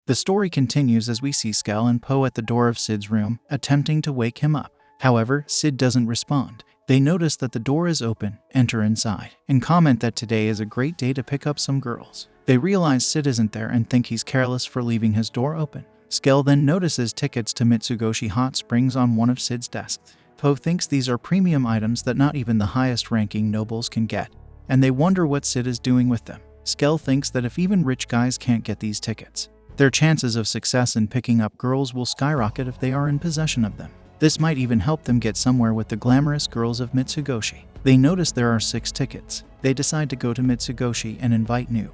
The story continues as we see Skell and Poe at the door of Sid's room, attempting to wake him up. However, Sid doesn't respond. They notice that the door is open, enter inside, and comment that today is a great day to pick up some girls. They realize Sid isn't there and think he's careless for leaving his door open. Skell then notices tickets to Mitsugoshi Hot Springs on one of Sid's desks. Poe thinks these are premium items that not even the highest-ranking nobles can get, and they wonder what Sid is doing with them. Skell thinks that if even rich guys can't get these tickets, their chances of success in picking up girls will skyrocket if they are in possession of them. This might even help them get somewhere with the glamorous girls of Mitsugoshi. They notice there are 6 tickets. They decide to go to Mitsugoshi and invite Nu,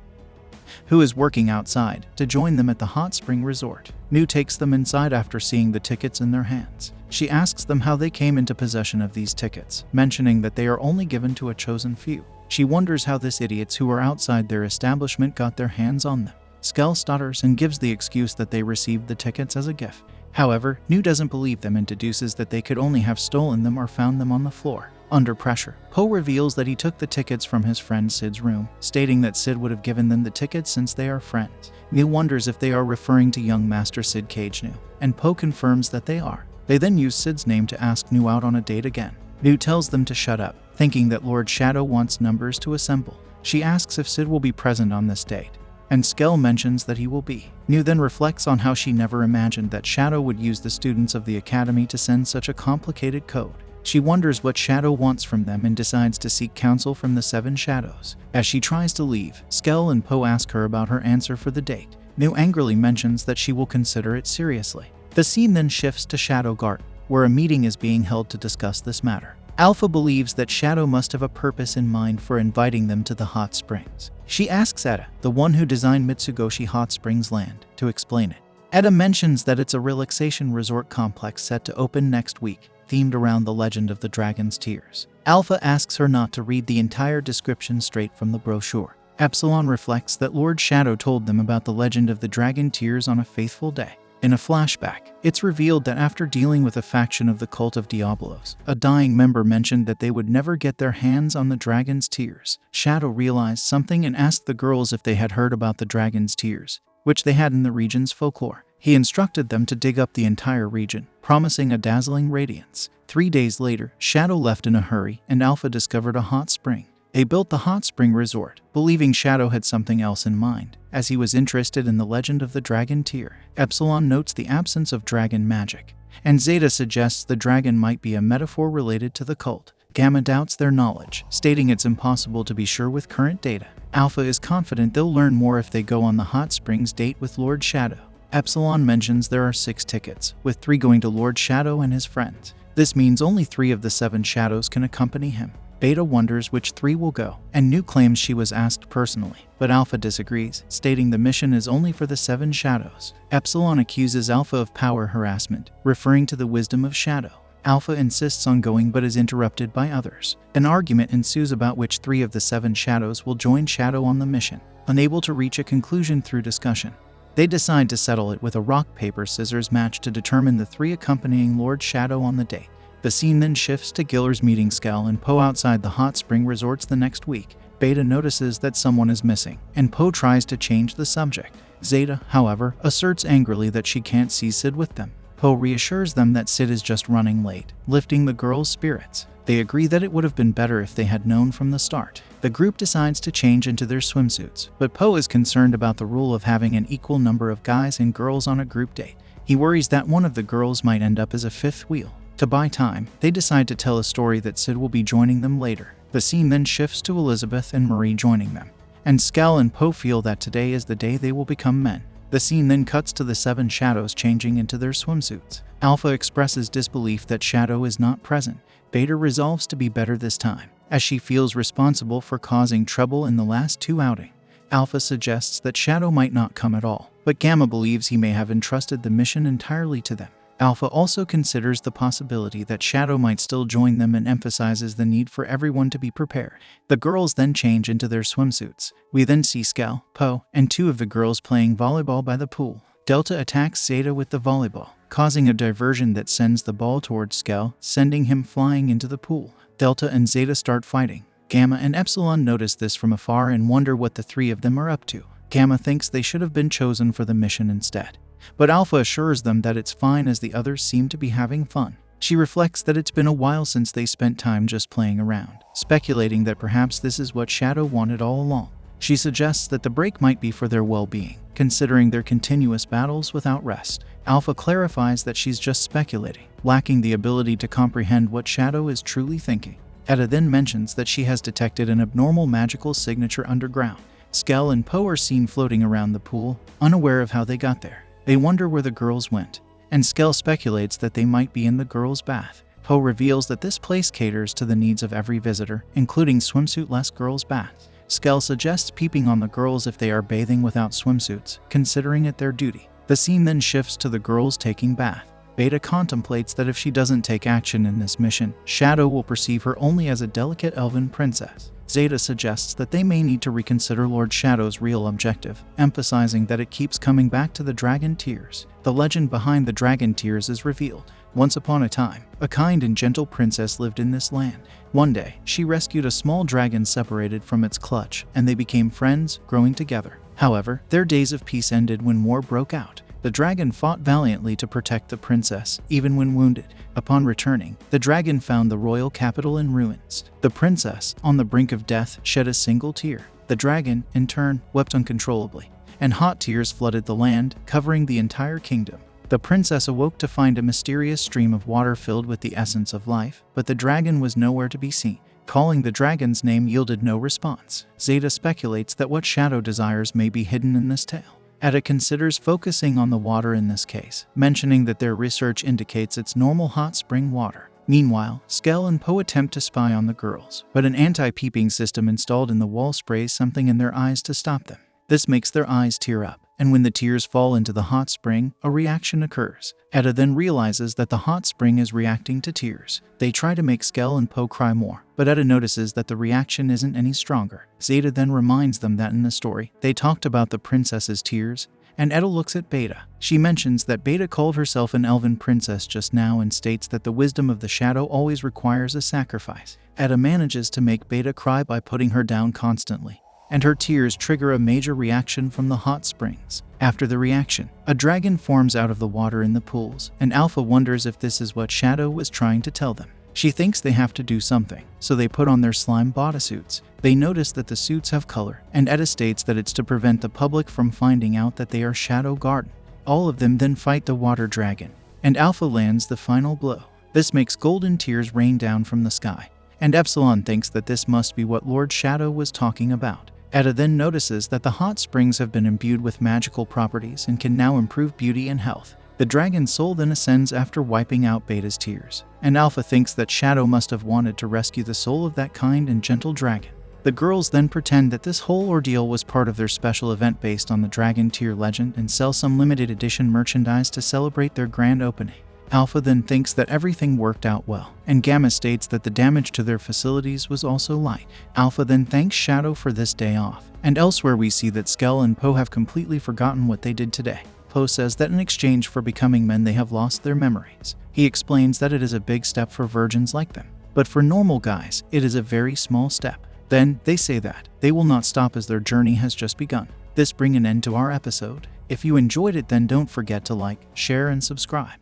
who is working outside, to join them at the hot spring resort. Nu takes them inside after seeing the tickets in their hands. She asks them how they came into possession of these tickets, mentioning that they are only given to a chosen few. She wonders how these idiots who are outside their establishment got their hands on them. Skell stutters and gives the excuse that they received the tickets as a gift. However, Nu doesn't believe them and deduces that they could only have stolen them or found them on the floor. Under pressure, Poe reveals that he took the tickets from his friend Sid's room, stating that Sid would have given them the tickets since they are friends. Nu wonders if they are referring to young Master Sid Cage Nu, and Poe confirms that they are. They then use Sid's name to ask Nu out on a date again. Nu tells them to shut up, thinking that Lord Shadow wants numbers to assemble. She asks if Sid will be present on this date, and Skell mentions that he will be. Nu then reflects on how she never imagined that Shadow would use the students of the academy to send such a complicated code. She wonders what Shadow wants from them and decides to seek counsel from the 7 shadows. As she tries to leave, Skell and Poe ask her about her answer for the date. Nu angrily mentions that she will consider it seriously. The scene then shifts to Shadow Garden, where a meeting is being held to discuss this matter. Alpha believes that Shadow must have a purpose in mind for inviting them to the hot springs. She asks Etta, the one who designed Mitsugoshi Hot Springs Land, to explain it. Etta mentions that it's a relaxation resort complex set to open next week, themed around the legend of the Dragon's Tears. Alpha asks her not to read the entire description straight from the brochure. Epsilon reflects that Lord Shadow told them about the legend of the Dragon Tears on a faithful day. In a flashback, it's revealed that after dealing with a faction of the Cult of Diablos, a dying member mentioned that they would never get their hands on the Dragon's Tears. Shadow realized something and asked the girls if they had heard about the Dragon's Tears, which they had in the region's folklore. He instructed them to dig up the entire region, promising a dazzling radiance. 3 days later, Shadow left in a hurry, and Alpha discovered a hot spring. They built the hot spring resort, believing Shadow had something else in mind, as he was interested in the legend of the Dragon Tear. Epsilon notes the absence of dragon magic, and Zeta suggests the dragon might be a metaphor related to the cult. Gamma doubts their knowledge, stating it's impossible to be sure with current data. Alpha is confident they'll learn more if they go on the hot springs date with Lord Shadow. Epsilon mentions there are 6 tickets, with 3 going to Lord Shadow and his friends. This means only 3 of the 7 shadows can accompany him. Beta wonders which 3 will go, and Nu claims she was asked personally, but Alpha disagrees, stating the mission is only for the 7 shadows. Epsilon accuses Alpha of power harassment, referring to the wisdom of Shadow. Alpha insists on going but is interrupted by others. An argument ensues about which 3 of the 7 shadows will join Shadow on the mission. Unable to reach a conclusion through discussion, they decide to settle it with a rock-paper-scissors match to determine the 3 accompanying Lord Shadow on the date. The scene then shifts to Giller's meeting Skell and Poe outside the hot spring resorts the next week. Beta notices that someone is missing, and Poe tries to change the subject. Zeta, however, asserts angrily that she can't see Sid with them. Poe reassures them that Sid is just running late, lifting the girls' spirits. They agree that it would have been better if they had known from the start. The group decides to change into their swimsuits, but Poe is concerned about the rule of having an equal number of guys and girls on a group date. He worries that one of the girls might end up as a 5th wheel. To buy time, they decide to tell a story that Sid will be joining them later. The scene then shifts to Elizabeth and Marie joining them, and Skell and Poe feel that today is the day they will become men. The scene then cuts to the 7 shadows changing into their swimsuits. Alpha expresses disbelief that Shadow is not present. Beta resolves to be better this time, as she feels responsible for causing trouble in the last 2 outings. Alpha suggests that Shadow might not come at all, but Gamma believes he may have entrusted the mission entirely to them. Alpha also considers the possibility that Shadow might still join them and emphasizes the need for everyone to be prepared. The girls then change into their swimsuits. We then see Skell, Poe, and 2 of the girls playing volleyball by the pool. Delta attacks Zeta with the volleyball, causing a diversion that sends the ball towards Skell, sending him flying into the pool. Delta and Zeta start fighting. Gamma and Epsilon notice this from afar and wonder what the 3 of them are up to. Gamma thinks they should have been chosen for the mission instead, but Alpha assures them that it's fine as the others seem to be having fun. She reflects that it's been a while since they spent time just playing around, speculating that perhaps this is what Shadow wanted all along. She suggests that the break might be for their well-being, considering their continuous battles without rest. Alpha clarifies that she's just speculating, lacking the ability to comprehend what Shadow is truly thinking. Etta then mentions that she has detected an abnormal magical signature underground. Skell and Poe are seen floating around the pool, unaware of how they got there. They wonder where the girls went, and Skell speculates that they might be in the girls' bath. Poe reveals that this place caters to the needs of every visitor, including swimsuit-less girls' baths. Skell suggests peeping on the girls if they are bathing without swimsuits, considering it their duty. The scene then shifts to the girls taking bath. Beta contemplates that if she doesn't take action in this mission, Shadow will perceive her only as a delicate elven princess. Zeta suggests that they may need to reconsider Lord Shadow's real objective, emphasizing that it keeps coming back to the dragon tears. The legend behind the dragon tears is revealed. Once upon a time, a kind and gentle princess lived in this land. One day, she rescued a small dragon separated from its clutch, and they became friends, growing together. However, their days of peace ended when war broke out. The dragon fought valiantly to protect the princess, even when wounded. Upon returning, the dragon found the royal capital in ruins. The princess, on the brink of death, shed a single tear. The dragon, in turn, wept uncontrollably, and hot tears flooded the land, covering the entire kingdom. The princess awoke to find a mysterious stream of water filled with the essence of life, but the dragon was nowhere to be seen. Calling the dragon's name yielded no response. Zeta speculates that what Shadow desires may be hidden in this tale. Etta considers focusing on the water in this case, mentioning that their research indicates it's normal hot spring water. Meanwhile, Skell and Poe attempt to spy on the girls, but an anti-peeping system installed in the wall sprays something in their eyes to stop them. This makes their eyes tear up, and when the tears fall into the hot spring, a reaction occurs. Etta then realizes that the hot spring is reacting to tears. They try to make Skell and Poe cry more, but Etta notices that the reaction isn't any stronger. Zeta then reminds them that in the story, they talked about the princess's tears, and Etta looks at Beta. She mentions that Beta called herself an elven princess just now and states that the wisdom of the shadow always requires a sacrifice. Etta manages to make Beta cry by putting her down constantly, and her tears trigger a major reaction from the hot springs. After the reaction, a dragon forms out of the water in the pools, and Alpha wonders if this is what Shadow was trying to tell them. She thinks they have to do something, so they put on their slime bodysuits. They notice that the suits have color, and Etta states that it's to prevent the public from finding out that they are Shadow Garden. All of them then fight the water dragon, and Alpha lands the final blow. This makes golden tears rain down from the sky, and Epsilon thinks that this must be what Lord Shadow was talking about. Etta then notices that the hot springs have been imbued with magical properties and can now improve beauty and health. The dragon's soul then ascends after wiping out Beta's tears, and Alpha thinks that Shadow must have wanted to rescue the soul of that kind and gentle dragon. The girls then pretend that this whole ordeal was part of their special event based on the Dragon Tear legend and sell some limited edition merchandise to celebrate their grand opening. Alpha then thinks that everything worked out well, and Gamma states that the damage to their facilities was also light. Alpha then thanks Shadow for this day off, and elsewhere we see that Skell and Poe have completely forgotten what they did today. Poe says that in exchange for becoming men they have lost their memories. He explains that it is a big step for virgins like them, but for normal guys, it is a very small step. Then, they say that they will not stop as their journey has just begun. This brings an end to our episode. If you enjoyed it, then don't forget to like, share, and subscribe.